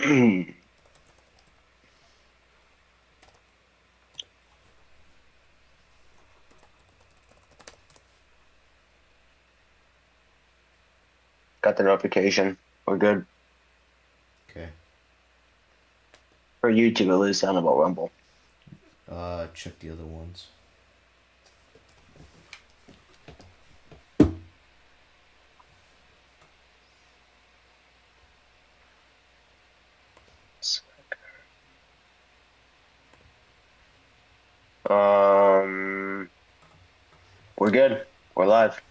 Got the notification. We're good. Okay. For YouTube at least, I don't know about Rumble. Check the other ones. We're good. We're live.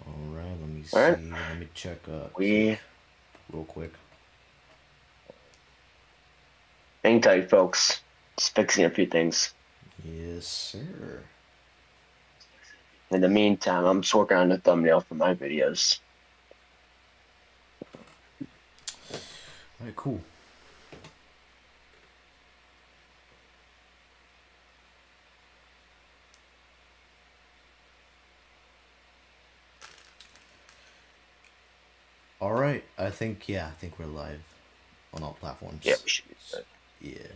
All right. Let me All right. see. Let me check We Kick real quick. hang tight, folks. Just fixing a few things. Yes, sir. In the meantime, I'm just working on the thumbnail for my videos. All right. Cool. All right. I think we're live on all platforms. Yeah, we should be good. Yeah.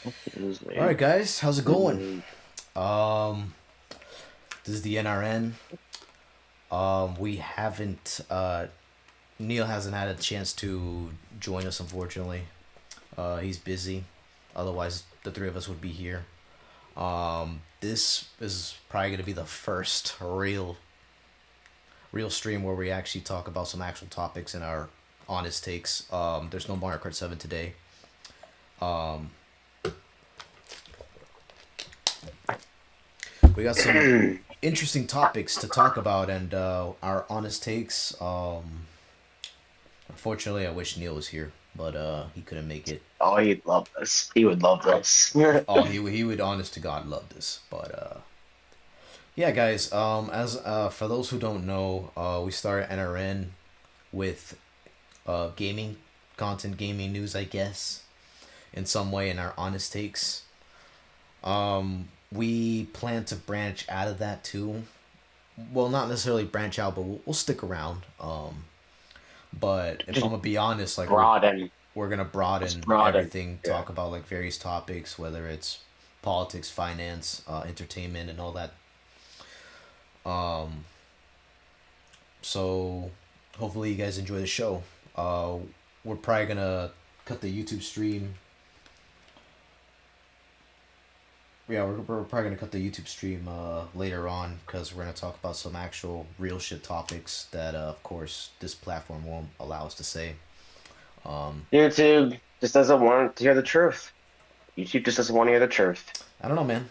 All right, guys. How's it going? This is the NRN. We haven't. Neel hasn't had a chance to join us, unfortunately. He's busy. Otherwise, the three of us would be here. This is probably gonna be the first real stream where we actually talk about some actual topics and our honest takes. There's no Mario Kart 7 today. We got some interesting topics to talk about and our honest takes. Unfortunately, I wish Neel was here, but he couldn't make it. Oh, he'd love this. He would love this. Oh, he would, honest to God, love this. But yeah, guys. As for those who don't know, we started NRN with gaming content, gaming news, I guess, in some way, in our honest takes. We plan to branch out of that too. Well, not necessarily branch out, but we'll stick around. But if Just I'm gonna be honest, like broaden. we're gonna Just broaden broaden. everything, Yeah. talk about like various topics, whether it's politics, finance, entertainment, and all that. So hopefully you guys enjoy the show. We're probably gonna cut the YouTube stream. Yeah, we're probably gonna cut the YouTube stream later on because we're gonna talk about some actual real shit topics that, of course, this platform won't allow us to say. YouTube just doesn't want to hear the truth. YouTube just doesn't want to hear the truth. I don't know, man.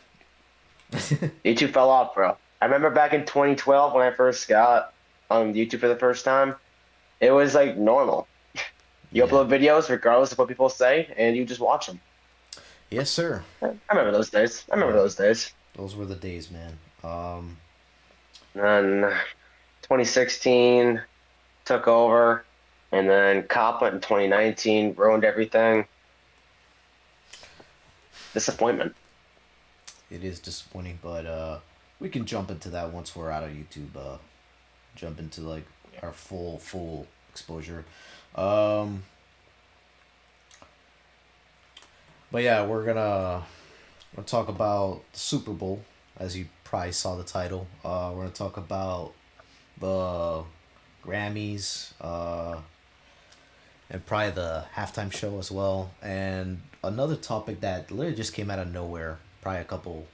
YouTube fell off, bro. I remember back in 2012 when I first got on YouTube for the first time, it was like normal. You Yeah. upload videos regardless of what people say, and you just watch them. Yes, sir. I remember those days. I remember Yeah, those days. those were the days, man. And then 2016 took over, and then Cop went in 2019, ruined everything. Disappointment. It is disappointing, but we can jump into that once we're out of YouTube. Jump into like our full exposure. Um, but yeah, we're gonna talk about the Super Bowl, as you probably saw the title. We're gonna talk about the Grammys, and probably the halftime show as well. And another topic that literally just came out of nowhere, probably a couple,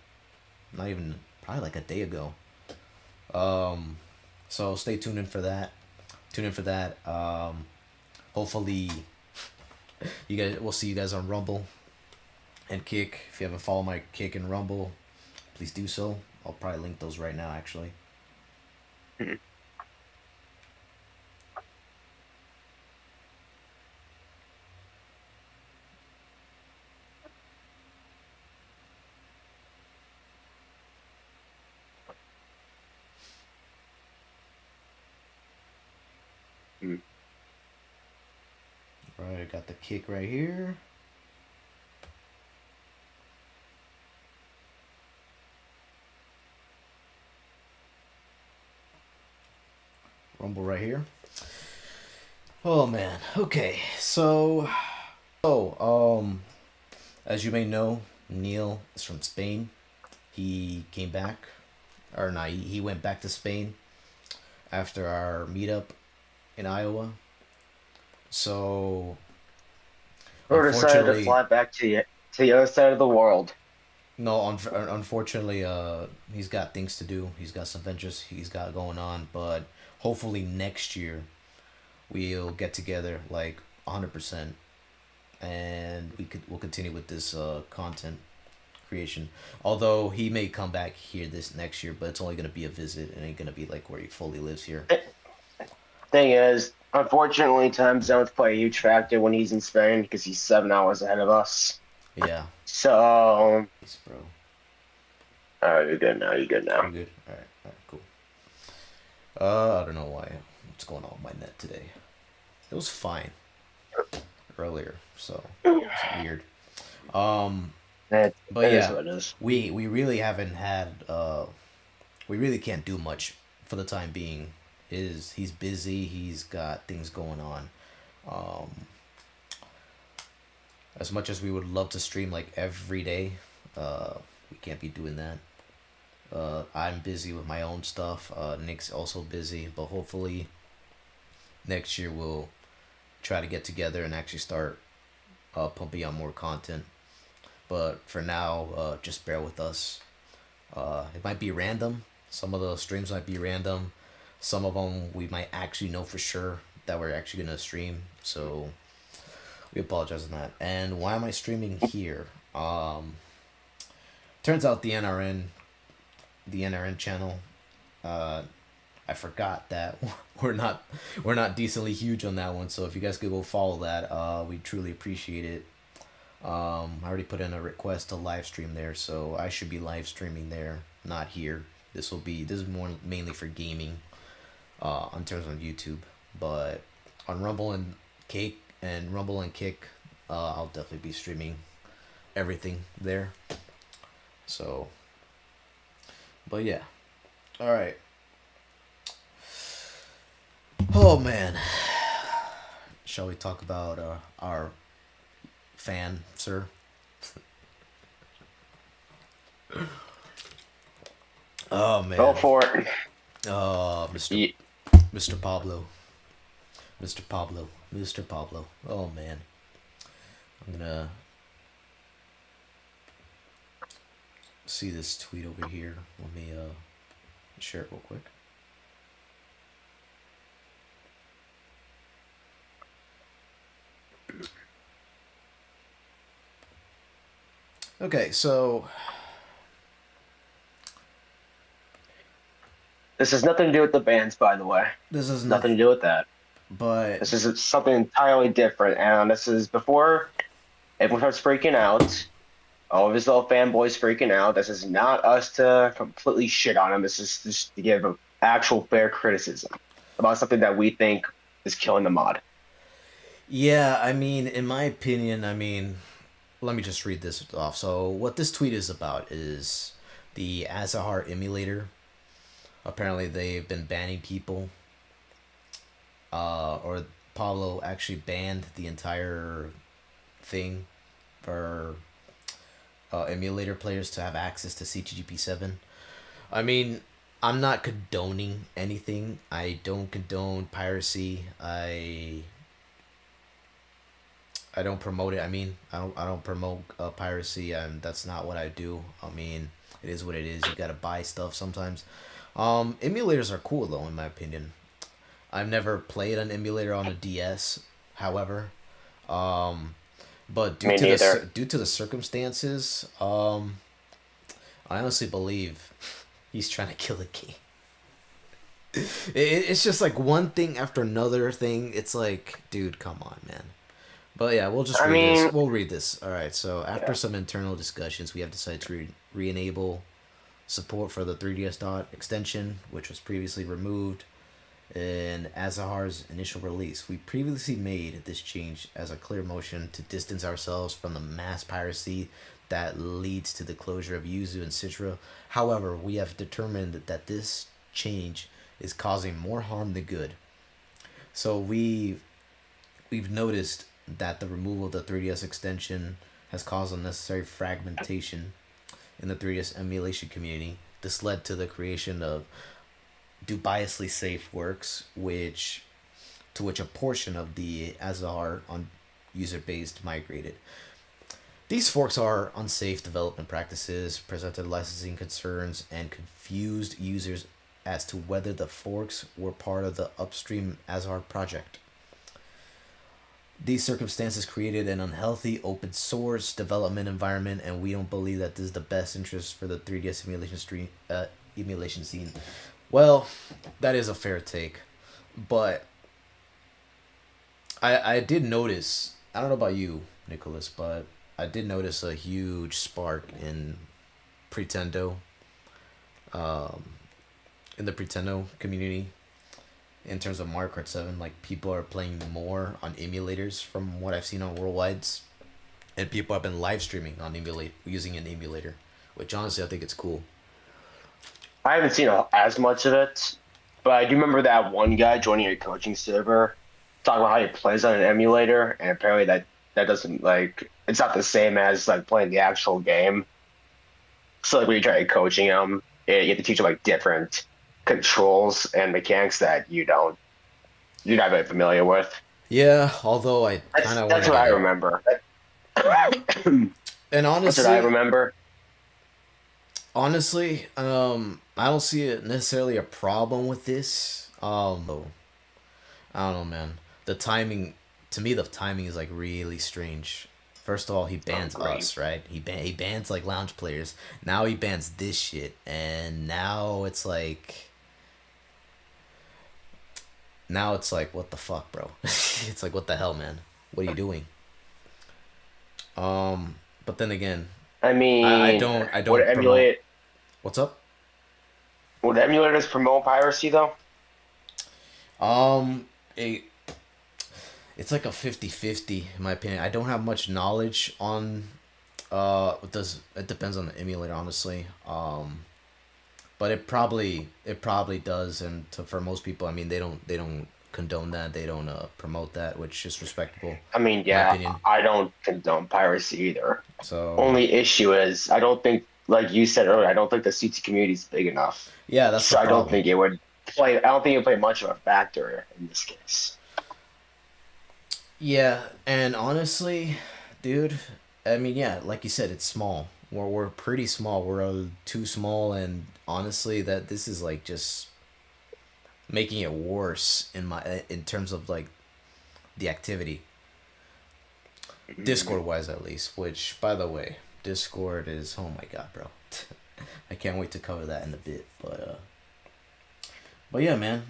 not even, probably like a day ago. So stay tuned in for that. Tune in for that. Hopefully, we'll see you guys on Rumble and Kick. If you haven't followed my Kick and Rumble, please do so. I'll probably link those right now, actually. All right, I got the Kick right here. Rumble right here. Oh man. Okay. So, as you may know, Neel is from Spain. He came back, or not? He went back to Spain after our meetup in Iowa. So, Or decided to unfortunately, fly back to the other side of the world. no. Unfortunately, he's got things to do. He's got some ventures he's got going on. But hopefully next year we'll get together like 100%, and we'll continue with this content creation. Although he may come back here this next year, but it's only gonna be a visit. It ain't gonna be like where he fully lives here. Thing is, unfortunately, time zones play a huge factor when he's in Spain because he's 7 hours ahead of us. Yeah. So, Peace, bro. all right, you're good now. You're good now. You good? All right. All right. Cool. I don't know why. What's going on with my net today? It was fine earlier, so it's weird. But That is yeah, what it is. we really haven't had. We really can't do much for the time being. He's busy. He's got things going on. As much as we would love to stream like every day, we can't be doing that. I'm busy with my own stuff. Nick's also busy, but hopefully next year we'll try to get together and actually start pumping out more content. But for now, just bear with us. It might be random. Some of the streams might be random. Some of them we might actually know for sure that we're actually gonna stream. So we apologize on that. And why am I streaming here? Turns out the NRN channel. I forgot that we're not decently huge on that one. So if you guys could go follow that, we truly appreciate it. I already put in a request to live stream there, so I should be live streaming there, not here. This is more mainly for gaming, in terms of YouTube. But on Rumble and Kick, I'll definitely be streaming everything there. So, but yeah, all right. Oh man, shall we talk about our fan, sir? Oh man. Go for it. Mr. Mr. Pablo. Mr. Pablo. Mr. Pablo. Oh man. I'm gonna see this tweet over here. Let me share it real quick. Okay, so This has nothing to do with the bands, by the way. this is Nothing to do with that. but This is something entirely different, and this is before everyone starts freaking out. All of his little fanboys freaking out. This is not us to completely shit on him. This is just to give an actual fair criticism about something that we think is killing the mod. yeah, I mean, in my opinion, let me just read this off. So what this tweet is about is the Azahar emulator. Apparently they've been banning people. Or Pablo actually banned the entire thing for emulator players to have access to CTGP7. I mean, I'm not condoning anything. I don't condone piracy. I don't promote it. I don't promote piracy, and that's not what I do. I mean, it is what it is. You gotta buy stuff sometimes. Emulators are cool though, in my opinion. I've never played an emulator on a DS, however, but Me neither. due to the circumstances, I honestly believe he's trying to kill the game. It's just like one thing after another thing. It's like, dude, come on, man. But yeah, we'll just read this. We'll read this. All right. So after some internal discussions, we have decided to re-enable support for the 3DS Dot extension, which was previously removed in Azahar's initial release. We previously made this change as a clear motion to distance ourselves from the mass piracy that leads to the closure of Yuzu and Citra. However, we have determined that this change is causing more harm than good. So we've noticed that the removal of the 3DS extension has caused unnecessary fragmentation in the 3DS emulation community. This led to the creation of dubiously safe works, which a portion of the Azar on user base migrated. These forks are unsafe development practices, presented licensing concerns, and confused users as to whether the forks were part of the upstream Azar project. These circumstances created an unhealthy open source development environment, and we don't believe that this is the best interest for the 3DS emulation scene. Well, that is a fair take, but I did notice. I don't know about you, Nicholas, but I did notice a huge spark Pretendo, um, in the Pretendo community in terms of Mario Kart 7. Like, people are playing more on emulators from what I've seen on Worldwides, and people have been live streaming on using an emulator, which honestly I think it's cool. I haven't seen as much of it, but I do remember that one guy joining a coaching server talking about how he plays on an emulator, and apparently that doesn't like it's not the same as like playing the actual game. So like when you try coaching him, you have to teach him like different controls and mechanics that you're not very familiar with. Yeah, although I kind of want That's to what get I it. remember. That's And what I honestly, remember. I don't see it necessarily a problem with this. I don't know, man. The timing, to me, the timing is like really strange. First of all, he Oh, bans great. us, right? He bans like lounge players. Now he bans this shit, and now it's like what the fuck, bro? It's like what the hell, man? What are you doing? But then again, I I mean, don't I would don't promote. emulate What's up? would emulators promote piracy though? Um, a it's like a 50-50 in my opinion. I don't have much knowledge on it depends on the emulator, honestly. But it probably does, and for most people, I mean, they don't condone that, they don't promote that, which is respectable in I mean, my yeah, opinion. I don't condone piracy either. So Only issue is I don't think, like you said earlier, I don't think the CT community is big enough. yeah, that's the So I don't problem. think it would play. I don't think it would play much of a factor in this case. Yeah, and honestly, dude, I mean, yeah, like you said, it's small. We're pretty small. We're too small, and honestly, that this is like just making it worse in terms of like the activity, Mhm. Discord wise at least. Which, by the way, Discord is, oh my god, bro. I can't wait to cover that in a bit, but yeah, man.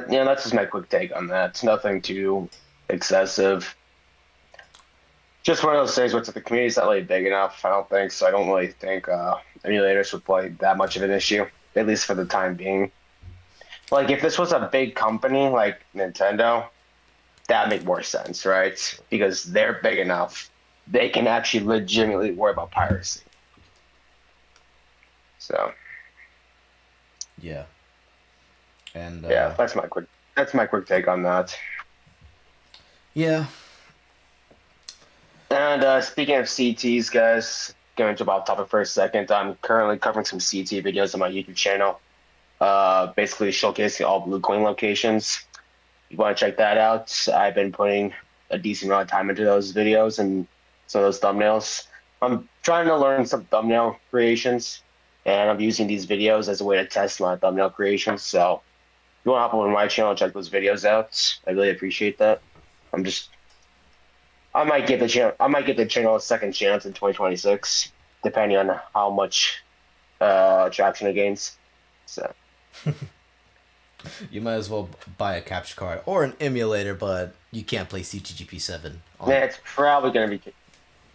Yeah, that's just my quick take on that. It's nothing too excessive. Just one of those things where it's like the community's not really big enough. I don't think so. I don't really think emulators would play that much of an issue, at least for the time being. Like if this was a big company like Nintendo, that'd make more sense, right? Because they're big enough, they can actually legitimately worry about piracy. So Yeah, and yeah, that's my quick take on that. yeah. And speaking of CTs, guys, going to about topic for a second. I'm currently covering some CT videos on my YouTube channel, basically showcasing all Blue Coin locations. You want to check that out? I've been putting a decent amount of time into those videos and some of those thumbnails. I'm trying to learn some thumbnail creations, and I'm using these videos as a way to test my thumbnail creations. So if you want to hop over to my channel and check those videos out, I really appreciate that. I'm just I might give the channel a second chance in 2026, depending on how much traction it gains. So You might as well buy a capture card or an emulator, but you can't play CTGP7 on. yeah, it's probably gonna be.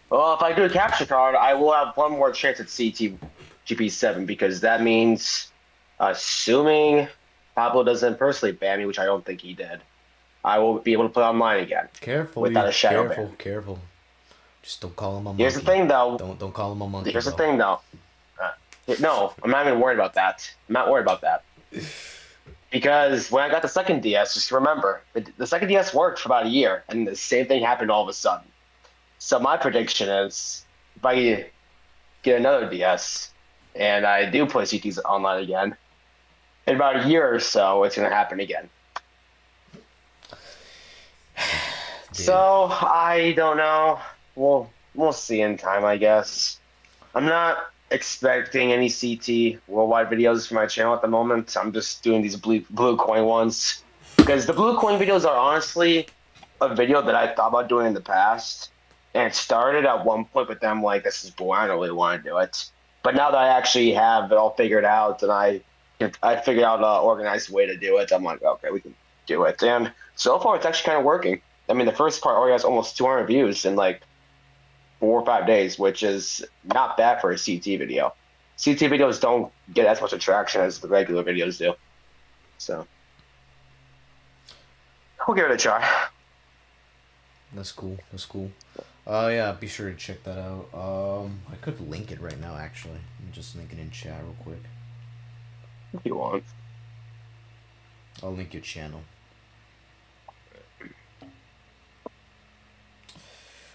Well, if I do a capture card, I will have one more chance at CTGP7 because that means, assuming Pablo doesn't personally ban me, which I don't think he did, I will be able to play online again Careful, without you a shadow ban. careful, careful. Just don't call him a Here's the monkey. thing, though. Don't call him a monkey, Here's the bro. thing, though. No, I'm not even worried about that. I'm not worried about that. Because when I got the second DS, just remember, the second DS worked for about a year, and the same thing happened all of a sudden. So my prediction is, if I get another DS and I do play CTs online again, in about a year or so, it's going to happen again. Dude. So I don't know. We'll see in time, I guess. I'm not expecting any CT worldwide videos for my channel at the moment. I'm just doing these blue coin ones because the blue coin videos are honestly a video that I thought about doing in the past, and it started at one point with them like, this is boring, I don't really want to do it. But now that I actually have it all figured out and I figured out an organized way to do it, I'm like, okay, we can do it. And so far, it's actually kind of working. I mean, the first part already has almost 200 views in like 4 or 5 days, which is not bad for a CT video. CT videos don't get as much attraction as the regular videos do. So we'll give it a try. That's cool. That's cool. Yeah, be sure to check that out. I could link it right now, actually. I'm just link it in chat real quick. If you want. I'll link your channel.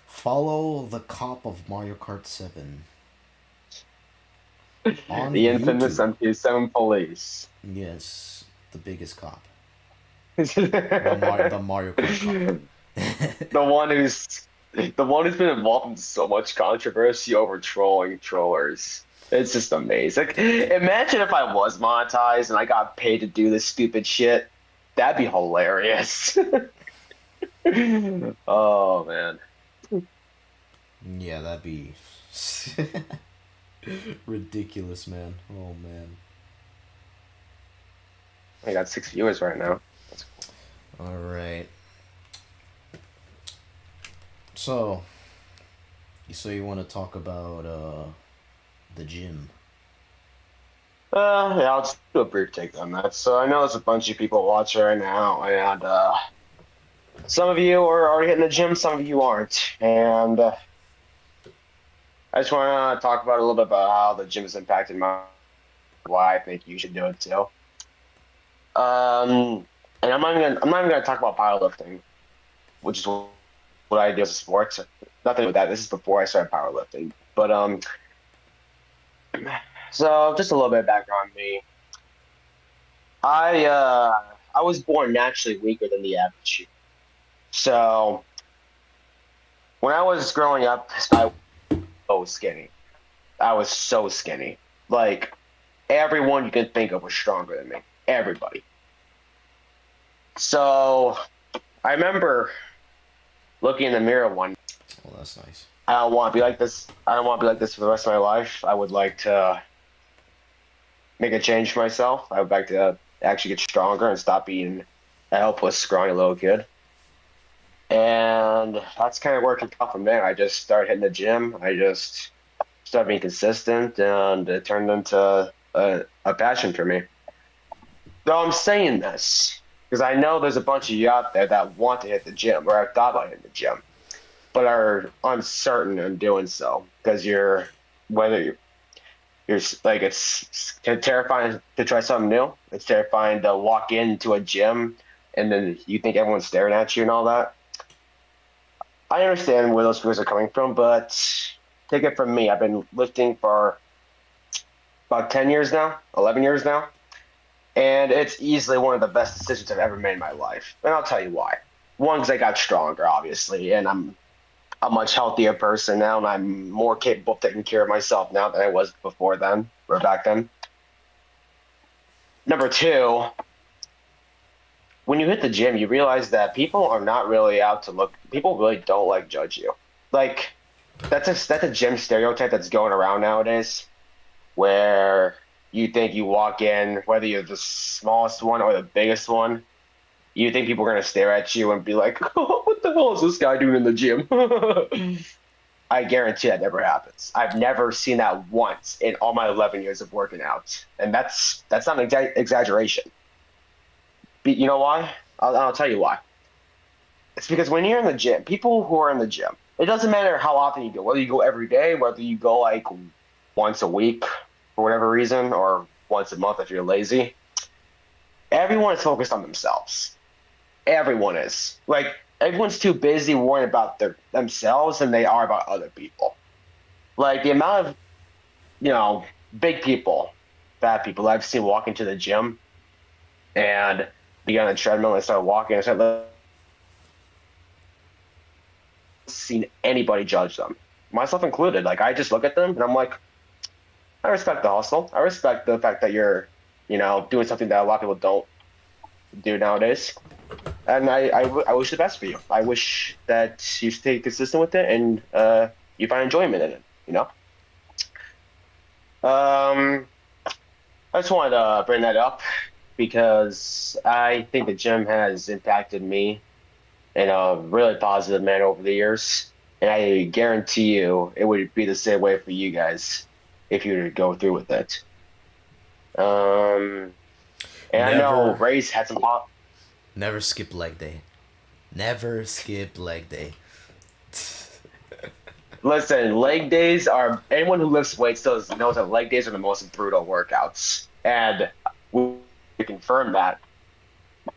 Follow the cop of Mario Kart 7 on The infamous YouTube. MK7 Police. Yes, the biggest cop. the The Mario Kart cop. one who's been involved in so much controversy over trolling trollers. It's just amazing. Like, imagine if I was monetized and I got paid to do this stupid shit. That'd be hilarious. Oh man. Yeah, that'd be ridiculous, man. Oh man. I got 6 viewers right now. That's cool. All right. So you want to talk about the gym? Yeah, I'll just do a brief take on that. So I know there's a bunch of people watching right now, and some of you are already hitting the gym, some of you aren't. And I just want to talk about a little bit about how the gym has impacted my why I think you should do it too. And I'm not even gonna talk about powerlifting, which is what I do as a sport. Nothing with that. This is before I started powerlifting. But so just a little bit of background on me. I was born naturally weaker than the average. So when I was growing up, I was so skinny. I was so skinny. Like everyone you can think of was stronger than me. Everybody. So I remember looking in the mirror one. Oh, that's nice. I don't want to be like this. I don't want to be like this for the rest of my life. I would like to make a change for myself. I would like to actually get stronger and stop being a helpless, scrawny little kid. And that's kind of working out from there. I just started hitting the gym. I just started being consistent, and it turned into a passion for me. Though I'm saying this because I know there's a bunch of you out there that want to hit the gym or have thought about hitting the gym, but are uncertain in doing so because you're like it's terrifying to try something new. It's terrifying to walk into a gym and then you think everyone's staring at you and all that. I understand where those fears are coming from, but take it from me. I've been lifting for about 10 years now, 11 years now, and it's easily one of the best decisions I've ever made in my life. And I'll tell you why. One, because I got stronger, obviously, and I'm a much healthier person now, and I'm more capable of taking care of myself now than I was before then, or back then. Number two, when you hit the gym, you realize that people are not really out to look. People really don't like judge you. Like that's a gym stereotype that's going around nowadays, where you think you walk in, whether you're the smallest one or the biggest one, you think people are gonna stare at you and be like, oh, "What the hell is this guy doing in the gym?" I guarantee that never happens. I've never seen that once in all my 11 years of working out, and that's not an exaggeration. You know why? I'll tell you why. It's because when you're in the gym, people who are in the gym, it doesn't matter how often you go, whether you go every day, whether you go like once a week for whatever reason, or once a month if you're lazy. everyone is focused on themselves. Everyone is. Like, everyone's too busy worrying about themselves than they are about other people. Like, the amount of, you know, big people, fat people I've seen walk into the gym and be on the treadmill and start walking and start seen anybody judge them, myself included. Like, I just look at them and I'm like, I respect the hustle. I respect the fact that you're, doing something that a lot of people don't do nowadays. And I wish the best for you. I wish that you stay consistent with it and you find enjoyment in it. Um, I just wanted to bring that up because I think the gym has impacted me in a really positive manner over the years, and I guarantee you it would be the same way for you guys if you were to go through with it. Um, and I know Never, Ray's had some pop. never skip leg day. Never skip leg day. Listen, leg days are anyone who lifts weights knows that leg days are the most brutal workouts, and we confirm that.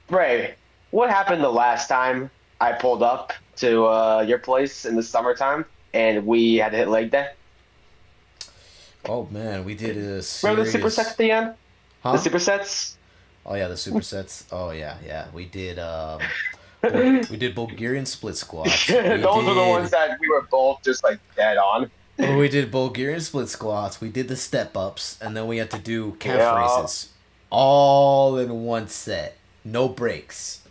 Ray, what happened the last time I pulled up to your place in the summertime and we had to hit leg day? Oh man, we did a Remember the supersets serious. at the end? The Huh? supersets? Oh yeah, the supersets. Oh yeah, yeah. We did. We did Bulgarian split squats. We Those were the ones did. that we were both just like dead on. Oh, we did Bulgarian split squats. We did the step ups, and then we had to do calf Yeah, raises, all in one set, no breaks.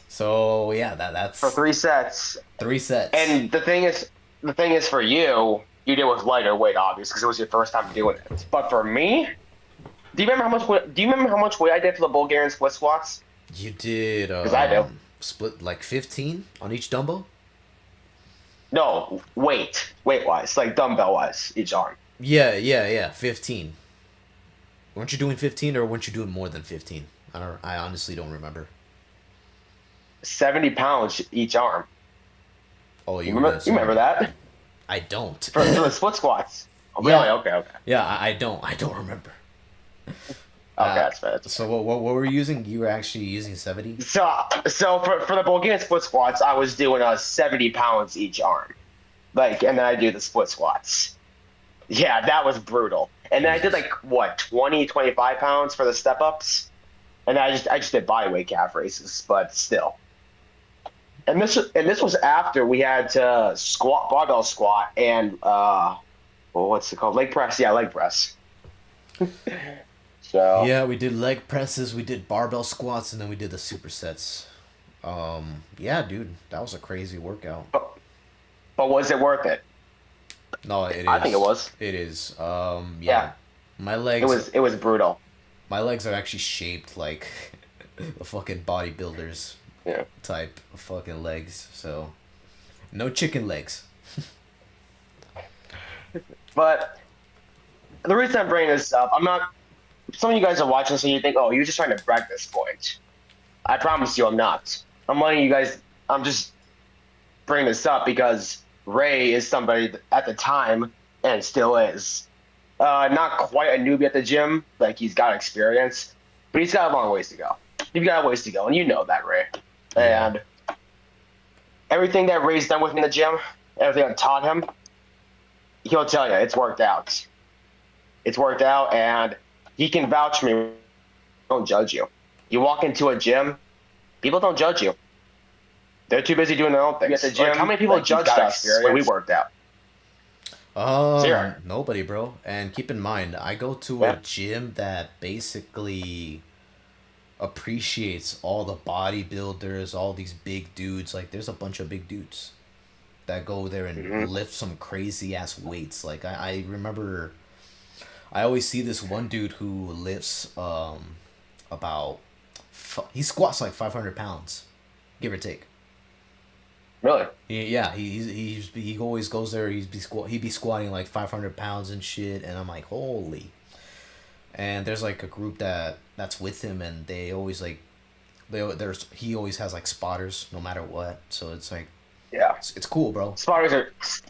So yeah, for that's 3 sets. 3 sets. And the thing is for you, you did with lighter weight, obviously, because it was your first time doing it. But for me, do you remember how much weight I did for the Bulgarian split squats? You did Because I do. split like 15 on each dumbbell. No, weight wise, like dumbbell wise, each arm. Yeah, yeah, yeah. 15. Weren't you doing 15 or weren't you doing more than 15? I don't. I honestly don't remember. 70 pounds each arm. Oh, You you were doing remember? You remember 70. that I don't. for the split squats? Oh, really? Yeah, Okay, okay, yeah. I don't. I don't remember. okay. That's fair. That's So fair. what were you using? You were actually using 70. So for the Bulgarian split squats, I was doing 70 pounds each arm, like, and then I do the split squats. Yeah, that was brutal. And then I did Jesus. like what 20, 25 pounds for the step ups, and I just did bodyweight calf raises, but still. And this was after we had to squat, barbell squat, and well, what's it called? Leg press. Yeah, leg press. So, Yeah, we did leg presses, we did barbell squats, and then we did the supersets. Yeah, dude, that was a crazy workout. but was it worth it? No, it I think it is. was. It is. Yeah, Yeah, my it legs, was. It was brutal. my legs are actually shaped like a fucking bodybuilder's Yeah. type of fucking legs. So no chicken legs. But the reason I'm bringing this up, I'm not. Some of you guys are watching this and you think, oh, you're just trying to brag this point. I promise you, I'm not. I'm letting you guys. I'm just bringing this up because Ray is somebody at the time and still is. Not quite a newbie at the gym. Like, he's got experience, but he's got a long ways to go. You've got a ways to go, and you know that, Ray. Yeah. And everything that Ray's done with me in the gym, everything I taught him, he'll tell you it's worked out. It's worked out, and he can vouch for me. Don't judge you. You walk into a gym, people don't judge you. They're too busy doing their own things. At the gym, like, how many people judged us when we worked out? Zero. Nobody, bro. And keep in mind, I go to a Yeah. gym that basically appreciates all the bodybuilders, all these big dudes. Like, there's a bunch of big dudes that go there and Hmm. lift some crazy ass weights. Like, I remember, I always see this one dude who lifts about, he squats like 500 pounds, give or take. Really? Yeah, he always goes there. He'd be squatting like 500 pounds and shit, and I'm like, holy. And there's like a group that's with him, and they always like, there's he always has like spotters no matter what. So it's like, Yeah. it's cool, bro.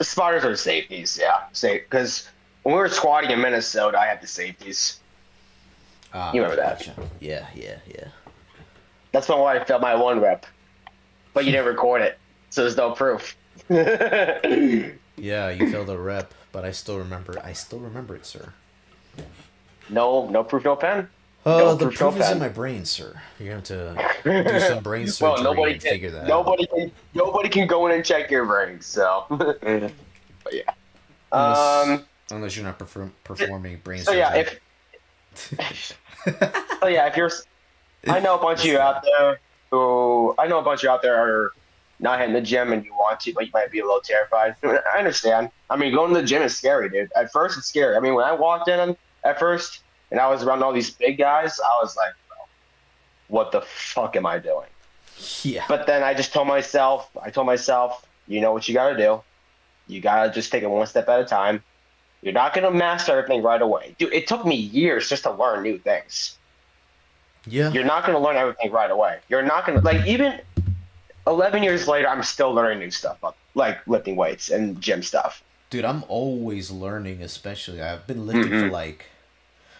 Spotters are safeties. Yeah, safe. Because when we were squatting in Minnesota, I had the safeties. Ah, You remember that? gotcha. Yeah, yeah, yeah. That's when I felt my one rep, but you didn't record it, so there's no proof. Yeah, you failed a rep, but I still remember. I still remember it, sir. No, no proof, no pen. No The proof, no proof is in pen. my brain, sir. You're going to have to do some brain Well, surgery and figure that out. nobody can go in and check your brain. So, but yeah. Unless, Um. unless you're not performing brain So yeah, surgery. if so yeah, if you're, I know a bunch of This you guy. out there I know a bunch of you out there are not hitting the gym and you want to, but you might be a little terrified. I understand. I mean, going to the gym is scary, dude. At first, it's scary. I mean, when I walked in at first and I was around all these big guys, I was like, what the fuck am I doing? Yeah. But then I told myself, you know what you got to do? You got to just take it one step at a time. You're not going to master everything right away. Dude, it took me years just to learn new things. Yeah. You're not going to learn everything right away. You're not going to, like, even 11 years later, I'm still learning new stuff, like lifting weights and gym stuff. Dude, I'm always learning, especially. I've been lifting for Hmm. like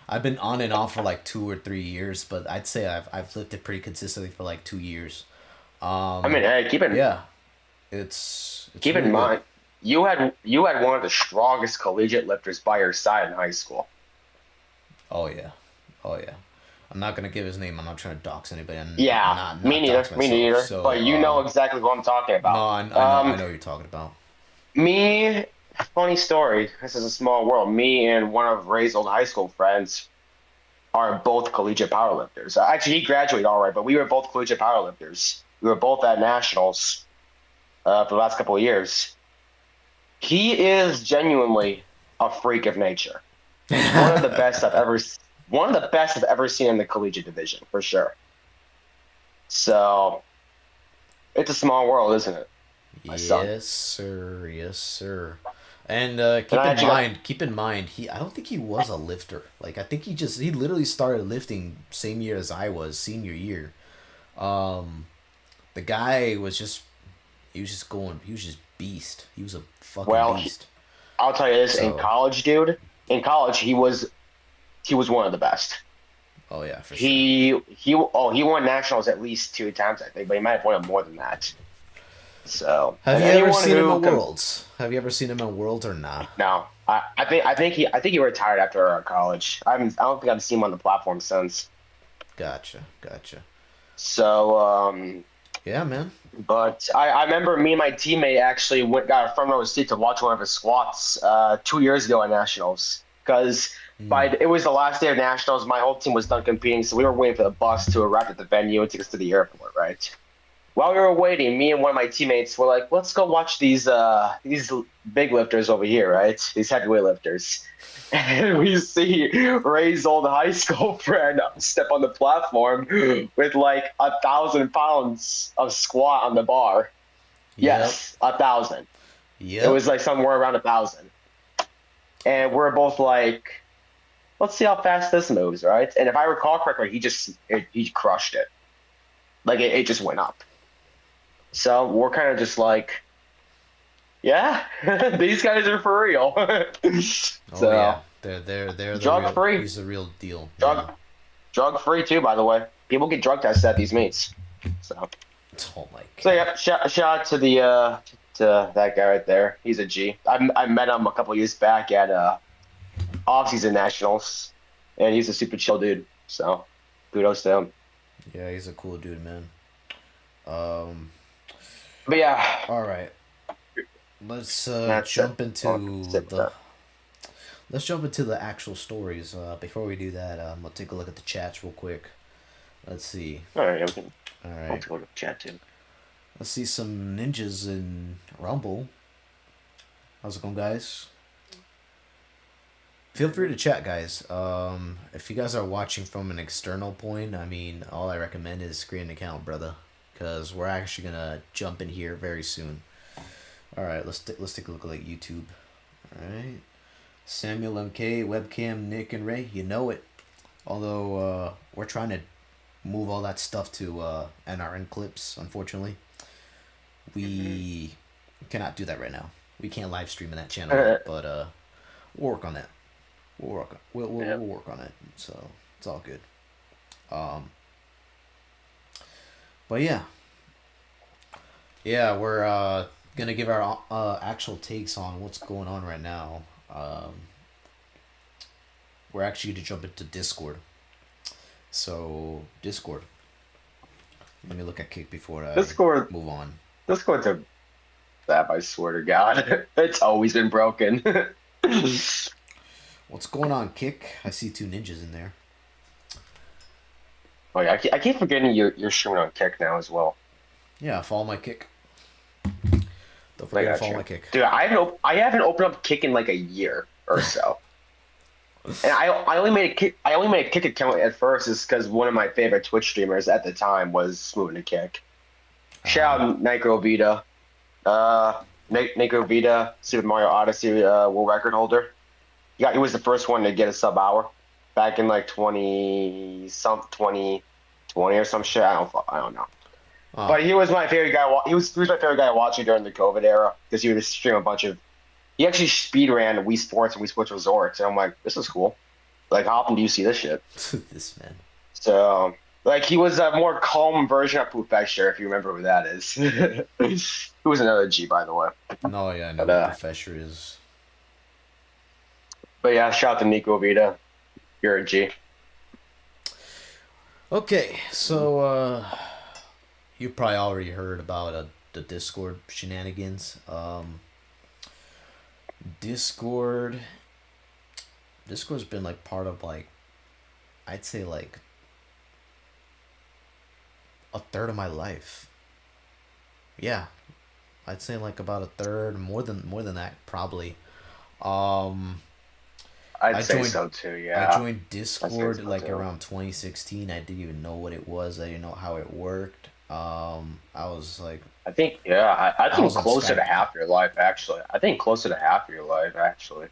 I've been on and off for like 2 or 3 years, but I'd say I've lifted pretty consistently for like 2 years. I mean, hey, Yeah, it's keep really in good. mind, you had one of the strongest collegiate lifters by your side in high school. Oh yeah, oh yeah. I'm not gonna give his name. I'm not trying to dox anybody. I'm Yeah, not dox me myself. neither. So But you know exactly what I'm talking no, about. I know what you're talking about. Me, funny story. This is a small world. Me and one of Ray's old high school friends are both collegiate powerlifters. Actually, he graduated all right, but we were both collegiate powerlifters. We were both at nationals for the last couple of years. He is genuinely a freak of nature. One of the best I've ever, one of the best I've ever seen in the collegiate division for sure. So it's a small world, isn't it, my son? Yes, sir. Yes, sir. And And I actually got keep in mind, I don't think he was a lifter. Like I think he literally started lifting same year as I was, senior year. Um, the guy was just he was just beast. He was a fucking well. beast. I'll tell you this: in So, college, dude, in college, he was one of the best. oh yeah, for sure. He won nationals at least 2 times, I think, but he might have won it more than that. So, Have and you ever anyone seen him who at can Worlds? Have you ever seen him at Worlds or nah? no, I think he retired after college. I don't think I've seen him on the platform since. Gotcha, gotcha. So, Yeah, man. but I remember me and my teammate actually got a front row seat to watch one of his squats 2 years ago at nationals because Mm. it was the last day of nationals. My whole team was done competing, so we were waiting for the bus to arrive at the venue and take us to the airport. Right. While we were waiting, me and one of my teammates were like, "Let's go watch these big lifters over here, right? These heavyweight lifters." And we see Ray's old high school friend step on the platform with like 1,000 pounds of squat on the bar. Yep. Yes, 1,000. It Yep. was like somewhere around 1,000. And we're both like, let's see how fast this moves, right? And if I recall correctly, he crushed it. Like it just went up. So we're kind of just like, yeah, these guys are for real. Oh yeah. So They're the drug real. free, He's the real deal. Yeah. drug drug free too, by the way. People get drug tested at these meets. So Oh my so god. yeah, shout out to the to that guy right there. He's a G. I met him a couple years back at off-season nationals, and he's a super chill dude. So kudos to him. Yeah, he's a cool dude, man. Um. But yeah, All right. Let's that's it. jump Well, into that's it with the that. let's jump into the actual stories. Before we do that, let's take a look at the chats real quick. Let's see. All right, we can. All I'll right. go to chat too. Let's see some ninjas in Rumble. How's it going, guys? Feel free to chat, guys. If you guys are watching from an external point, I mean, all I recommend is create an account, brother, because we're actually gonna jump in here very soon. All right, let's take a look at like YouTube. All right, Samuel MK, webcam, Nick and Ray, you know it. Although we're trying to move all that stuff to NRN clips, unfortunately, we cannot do that right now. We can't live stream in that channel yet, but we'll work on that. We'll work on it. So It's all good. Um, but yeah, we're gonna give our actual takes on what's going on right now. We're actually gonna jump into Discord. So Discord. Let me look at Kick before I Discord, move on. Discord's a app. I swear to God, it's always been broken. What's going on, Kick? I see two ninjas in there. Oh yeah, I keep forgetting you're streaming on Kick now as well. Yeah, follow my Kick. Don't I forget to got follow you, my Kick. dude. I haven't opened up Kick in like a year or so. And I only made a Kick account at first is because one of my favorite Twitch streamers at the time was moving to Kick. Shout out Nico Vita, Nico Vita, Super Mario Odyssey world record holder. He was the first one to get a sub hour back in like 2020 or some shit. I don't know. Oh, But he was my favorite guy. He was my favorite guy watching during the COVID era because he would stream a bunch of. He actually speed ran Wii Sports and Wii Sports Resorts, and I'm like, this is cool. Like, how often do you see this shit? this man. So, like, he was a more calm version of Professor, if you remember who that is. Who was another G, by the way. No, yeah, I know But, what Professor is. but yeah, shout out to Nico Vita. You're a G. Okay, so you probably already heard about the Discord shenanigans. Discord's been like part of like, I'd say like a third of my life. Yeah, I'd say like about a third, more than that probably. Um, I'd I say joined so too, I yeah. joined I'd say Discord so like too. around 2016. I didn't even know what it was. I didn't know how it worked. I was like, I think, yeah, I I think was on closer to Skype. half your life, actually. I think closer to half your life, actually.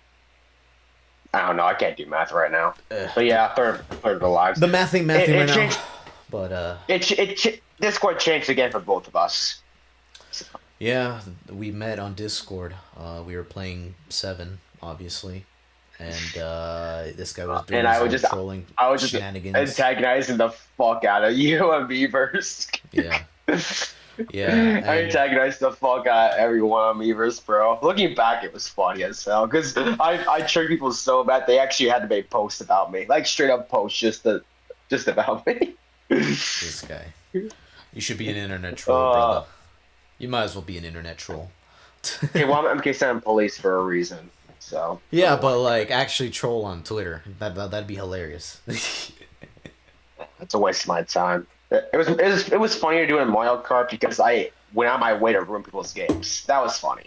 I don't know. I can't do math right now. But yeah, third of the lives. The mathing It, right it now, changed. but Discord changed again for both of us. So, yeah, we met on Discord. We were playing Seven, obviously, and this guy was doing and his own trolling I was just shenanigans. antagonizing the fuck out of you and Beavers. Yeah, yeah, I and antagonized the fuck out of everyone on Beavers, bro. Looking back, it was funny as hell because I tricked people so bad they actually had to make posts about me, like straight up posts just about me. this guy, you should be an internet troll, uh, brother. You might as well be an internet troll. okay, well, I'm MK7 Police for a reason, so Yeah, don't but worry. like actually troll on Twitter. That'd be hilarious. It's a waste of my time. It was funnier doing Mario Kart because I went out my way to ruin people's games. That was funny.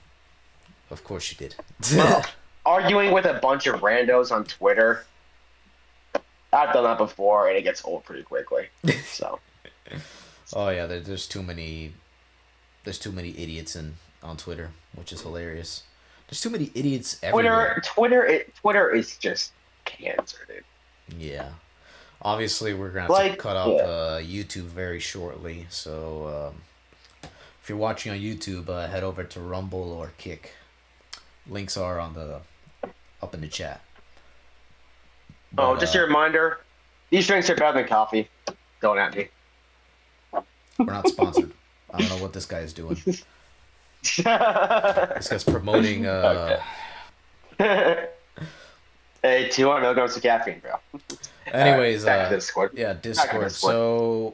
Of course you did. But arguing with a bunch of randos on Twitter, I've done that before, and it gets old pretty quickly. So Oh yeah, there's too many. There's too many idiots on Twitter, which is hilarious. There's too many idiots everywhere. Twitter is just cancer, dude. Yeah. Obviously, we're gonna have to Like, cut up yeah. YouTube very shortly. So if you're watching on YouTube, head over to Rumble or Kick. Links are on the up in the chat. Oh, But just a reminder, these drinks are better than coffee. Don't at me. we're not sponsored. I don't know what this guy is doing. This guy's promoting. Okay. Hey, 200 milligrams of caffeine, bro. Anyways, Back to Discord. yeah, Back to Discord. Discord. So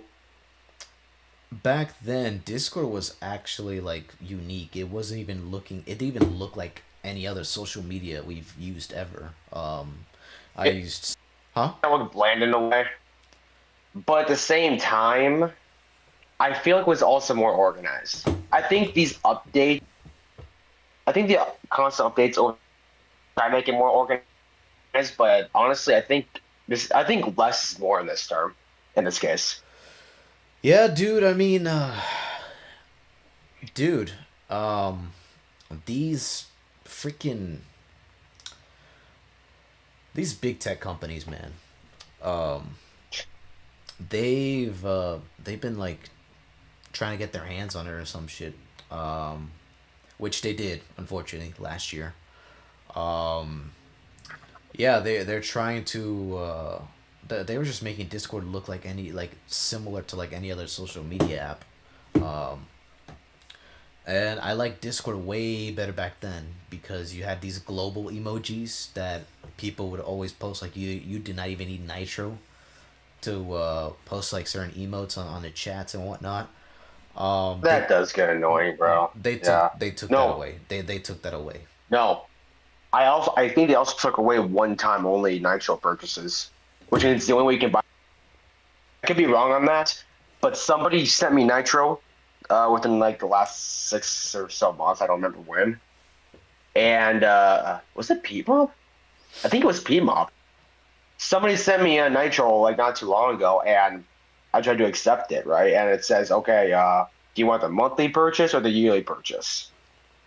back then, Discord was actually like unique. It wasn't even looking. It didn't even look like any other social media we've used ever. I used, huh? I look bland in a way, but at the same time, I feel like it was also more organized. I think the constant updates over try to make it more organized, but honestly, I think less is more in this term, in this case. Yeah, dude. I mean, dude. These freaking these big tech companies, man. Um, they've been like trying to get their hands on it or some shit. Which they did, unfortunately, last year. Yeah, they're trying to they were just making Discord look like similar to like any other social media app. And I liked Discord way better back then because you had these global emojis that people would always post. Like you did not even need Nitro to post like certain emotes on the chats and whatnot. They That does get annoying, bro. they took Yeah. they took that No, away. They took that away. no. I think they also took away one-time only Nitro purchases, which means the only way you can buy. I could be wrong on that, but somebody sent me Nitro within like the last 6 or so months. I don't remember when. And was it P-Mob? I think it was P-Mob. Somebody sent me a Nitro like not too long ago, and I tried to accept it, right? And it says, okay, do you want the monthly purchase or the yearly purchase?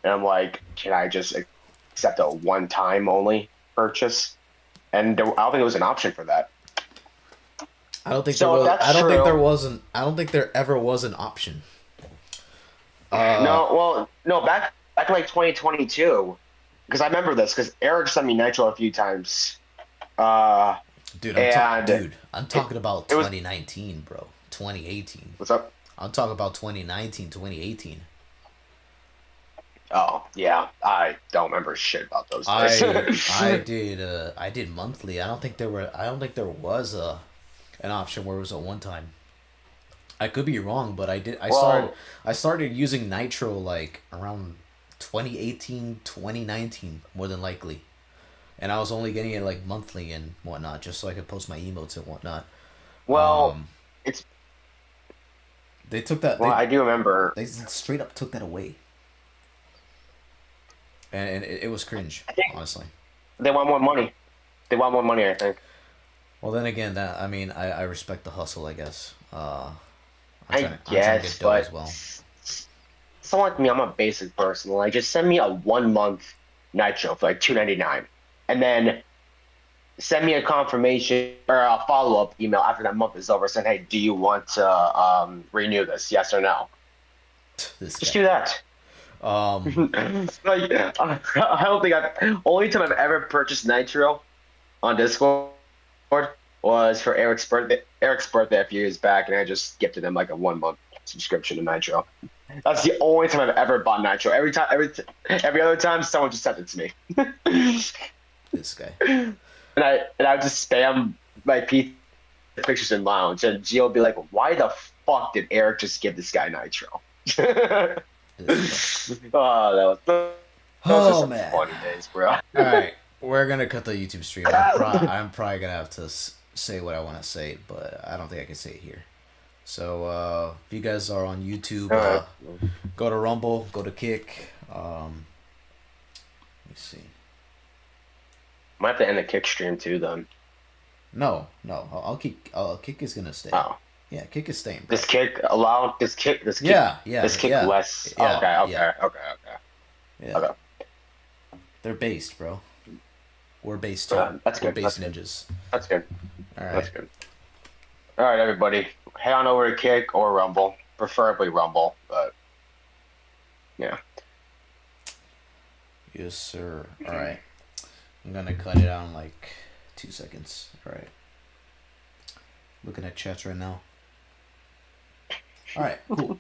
And I'm like, can I just accept a one-time only purchase? And I don't think there was an option for that. I don't think So if that's I don't think there true, wasn't. I don't think there ever was an option. no, well, no, back in like 2022, because I remember this because Eric sent me Nitro a few times, uh, and I'm talking about it was 2019, bro. 2018. what's up? I'm talking about 2019, 2018. Oh yeah, I don't remember shit about those days. I did monthly. I don't think there was an option where it was a one time. I could be wrong, but Well, I started using Nitro like around 2018, 2019, more than likely. And I was only getting it like monthly and whatnot, just so I could post my emotes and whatnot. well, Um, it's they took that well, I do remember. they straight up took that away, and it was cringe, I think honestly. they want more money. They want more money, I think. Well, then again, that I mean, I respect the hustle, I guess. I I'm trying to guess, get dough as but well. someone like me, I'm a basic person. Like, just send me a 1 month Nitro for like $2.99, and then send me a confirmation or a follow up email after that month is over, saying, "Hey, do you want to renew this? Yes or no?" This Just guy. do that. Um, Like, I don't think I've only time I've ever purchased Nitro on Discord was for Eric's birthday. Eric's birthday a few years back, and I just gifted him like a 1 month subscription to Nitro. That's the only time I've ever bought Nitro. Every other time, someone just sent it to me, this guy. and I would just spam my pictures in lounge, and Gio would be like, "Why the fuck did Eric just give this guy Nitro?" This guy. Oh, those are Oh some man. funny days, bro. All right, we're gonna cut the YouTube stream. I'm probably gonna have to say what I want to say, but I don't think I can say it here. So if you guys are on YouTube, All right. go to Rumble, go to Kick. Let me see. Might have to end the kick stream too, then. No, no, I'll Kick. Kick is gonna stay. Oh, Yeah, Kick is staying, bro. this kick allow Yeah, yeah, this kick yeah, less. yeah, Okay, yeah, okay, okay, yeah. okay. They're based, bro. We're based too. That's We're good. That's based good. ninjas. That's good. All That's right. good. All right, everybody, head on over to Kick or Rumble, preferably Rumble, but yeah. Yes, sir. All right. I'm gonna cut it out in like 2 seconds. All right. Looking at chats right now. All right. Cool.